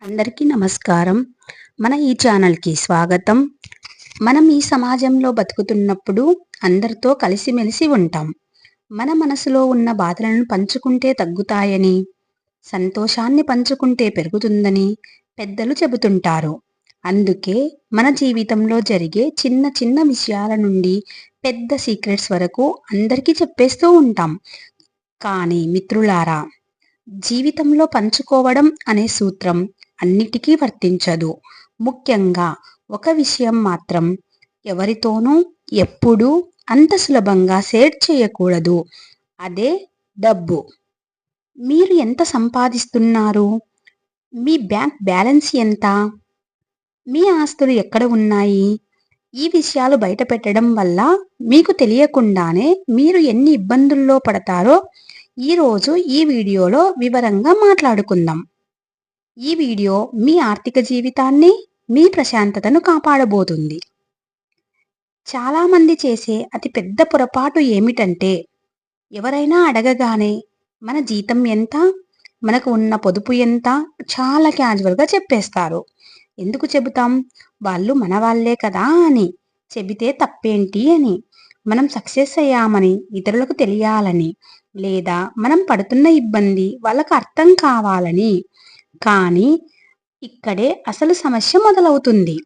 అందరికీ నమస్కారం. మన ఈ ఛానల్‌కి స్వాగతం. మనం ఈ సమాజంలో బతుకుతున్నప్పుడు అందరితో కలిసిమెలిసి ఉంటాం. మన మనసులో ఉన్న బాధలను పంచుకుంటే తగ్గుతాయని, సంతోషాన్ని పంచుకుంటే పెరుగుతుందని పెద్దలు చెబుతుంటారు. అందుకే మన జీవితంలో జరిగే చిన్న చిన్న విషయాల నుండి పెద్ద సీక్రెట్స్ వరకు అందరికీ చెప్పేస్తూ ఉంటాం. కానీ మిత్రులారా, జీవితంలో పంచుకోవడం అనే సూత్రం అన్నిటికీ వర్తించదు. ముఖ్యంగా ఒక విషయం మాత్రం ఎవరితోనూ ఎప్పుడూ అంత సులభంగా షేర్ చేయకూడదు. అదే డబ్బు. మీరు ఎంత సంపాదిస్తున్నారు? మీ బ్యాంక్ బ్యాలెన్స్ ఎంత? మీ ఆస్తులు ఎక్కడ ఉన్నాయి? ఈ విషయాలు బయట పెట్టడం వల్ల మీకు తెలియకుండానే మీరు ఎన్ని ఇబ్బందుల్లో పడతారో ఈరోజు ఈ వీడియోలో వివరంగా మాట్లాడుకుందాం. ఈ వీడియో మీ ఆర్థిక జీవితాన్ని, మీ ప్రశాంతతను కాపాడబోతుంది. చాలామంది చేసే అతి పెద్ద పొరపాటు ఏమిటంటే, ఎవరైనా అడగగానే మన జీతం ఎంత, మనకు ఉన్న పొదుపు ఎంత చాలా క్యాజువల్‌గా చెప్పేస్తారు. ఎందుకు చెబుతాం? వాళ్ళు మనవాళ్లే కదా అని. చెబితే తప్పేంటి అని. మనం సక్సెస్ అయ్యామని ఇతరులకు తెలియాలని, లేదా మనం పడుతున్న ఇబ్బంది వాళ్ళకు అర్థం కావాలని. కానీ ఇక్కడే అసలు సమస్య మొదలవుతుంది.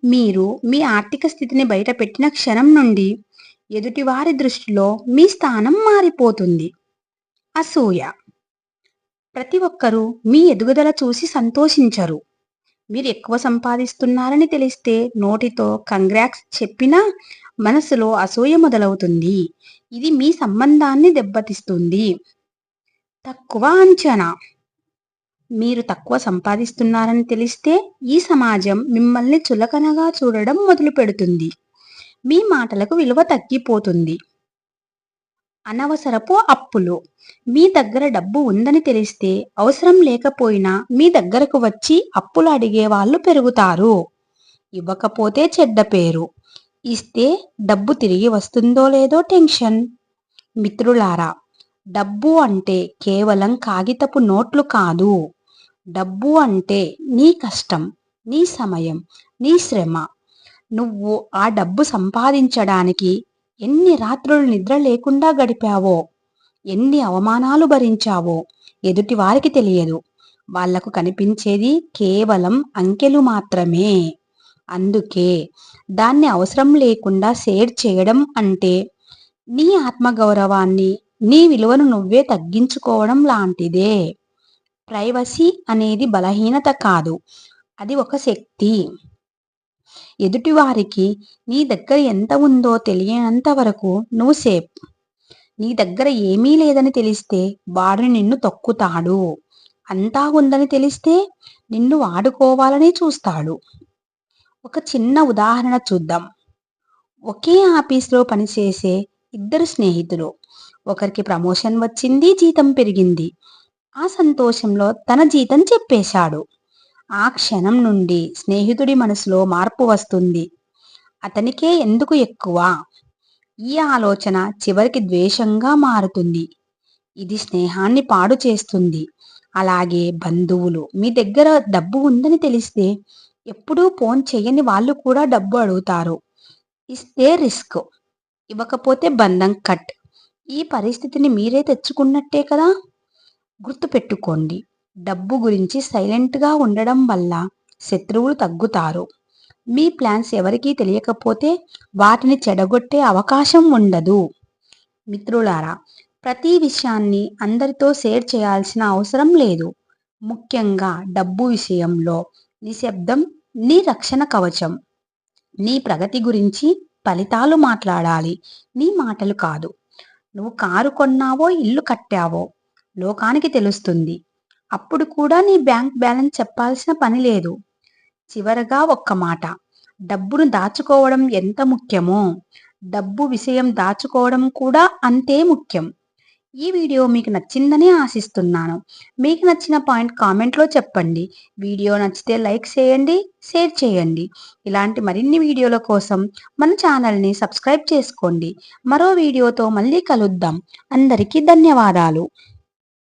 మీరు మీ ఆర్థిక స్థితిని బయటపెట్టిన క్షణం నుండి ఎదుటివారి దృష్టిలో మీ స్థానం మారిపోతుంది. అసూయ. ప్రతి ఒక్కరూ మీ ఎదుగుదల చూసి సంతోషించరు. మీరు ఎక్కువ సంపాదిస్తున్నారని తెలిస్తే నోటితో కంగ్రాట్స్ చెప్పినా మనసులో అసూయ మొదలవుతుంది. ఇది మీ సంబంధాన్ని దెబ్బతీస్తుంది. తక్కువ అంచనా. మీరు తక్కువ సంపాదిస్తున్నారని తెలిస్తే ఈ సమాజం మిమ్మల్ని చులకనగా చూడడం మొదలుపెడుతుంది. మీ మాటలకు విలువ తగ్గిపోతుంది. అనవసరపు అప్పులు. మీ దగ్గర డబ్బు ఉందని తెలిస్తే అవసరం లేకపోయినా మీ దగ్గరకు వచ్చి అప్పులు అడిగే వాళ్ళు పెరుగుతారు. ఇవ్వకపోతే చెడ్డ పేరు. ఇస్తే డబ్బు తిరిగి వస్తుందో లేదో టెన్షన్. మిత్రులారా, డబ్బు అంటే కేవలం కాగితపు నోట్లు కాదు. డబ్బు అంటే నీ కష్టం, నీ సమయం, నీ శ్రమ. నువ్వు ఆ డబ్బు సంపాదించడానికి ఎన్ని రాత్రులు నిద్ర లేకుండా గడిపావో, ఎన్ని అవమానాలు భరించావో ఎదుటి వారికి తెలియదు. వాళ్లకు కనిపించేది కేవలం అంకెలు మాత్రమే. అందుకే దాన్ని అవసరం లేకుండా షేర్ చేయడం అంటే నీ ఆత్మగౌరవాన్ని, నీ విలువను నువ్వే తగ్గించుకోవడం లాంటిదే. ప్రైవసీ అనేది బలహీనత కాదు, అది ఒక శక్తి. ఎదుటివారికి నీ దగ్గర ఎంత ఉందో తెలియనంత వరకు నువ్వు సేఫ్. నీ దగ్గర ఏమీ లేదని తెలిస్తే వాడు నిన్ను తొక్కుతాడు. అంతా ఉందని తెలిస్తే నిన్ను వాడుకోవాలని చూస్తాడు. ఒక చిన్న ఉదాహరణ చూద్దాం. ఒకే ఆఫీస్లో పనిచేసే ఇద్దరు స్నేహితులు. ఒకరికి ప్రమోషన్ వచ్చింది, జీతం పెరిగింది. ఆ సంతోషంలో తన జీతం చెప్పేశాడు. ఆ క్షణం నుండి స్నేహితుడి మనసులో మార్పు వస్తుంది. అతనికే ఎందుకు ఎక్కువ? ఈ ఆలోచన చివరికి ద్వేషంగా మారుతుంది. ఇది స్నేహాన్ని పాడు చేస్తుంది. అలాగే బంధువులు మీ దగ్గర డబ్బు ఉందని తెలిస్తే ఎప్పుడూ ఫోన్ చేయని వాళ్ళు కూడా డబ్బు అడుగుతారు. ఇస్తే రిస్క్, ఇవ్వకపోతే బంధం కట్. ఈ పరిస్థితిని మీరే తెచ్చుకున్నట్టే కదా. గుర్తుపెట్టుకోండి, డబ్బు గురించి సైలెంట్గా ఉండడం వల్ల శత్రువులు తగ్గుతారు. మీ ప్లాన్స్ ఎవరికీ తెలియకపోతే వాటిని చెడగొట్టే అవకాశం ఉండదు. మిత్రులారా, ప్రతి విషయాన్ని అందరితో షేర్ చేయాల్సిన అవసరం లేదు. ముఖ్యంగా డబ్బు విషయంలో నిశ్శబ్దం నీ రక్షణ కవచం. నీ ప్రగతి గురించి ఫలితాలు మాట్లాడాలి, నీ మాటలు కాదు. నువ్వు కారు కొన్నావో, ఇల్లు కట్టావో లోకానికి తెలుస్తుంది. అప్పుడు కూడా నీ బ్యాంక్ బ్యాలెన్స్ చెప్పాల్సిన పని లేదు. చివరగా ఒక్క మాట, డబ్బును దాచుకోవడం ఎంత ముఖ్యమో డబ్బు విషయం దాచుకోవడం కూడా అంతే ముఖ్యం. ఈ వీడియో మీకు నచ్చిందని ఆశిస్తున్నాను. మీకు నచ్చిన పాయింట్ కామెంట్లో చెప్పండి. వీడియో నచ్చితే లైక్ చేయండి, షేర్ చేయండి. ఇలాంటి మరిన్ని వీడియోల కోసం మన ఛానల్ని సబ్స్క్రైబ్ చేసుకోండి. మరో వీడియోతో మళ్ళీ కలుద్దాం. అందరికీ ధన్యవాదాలు.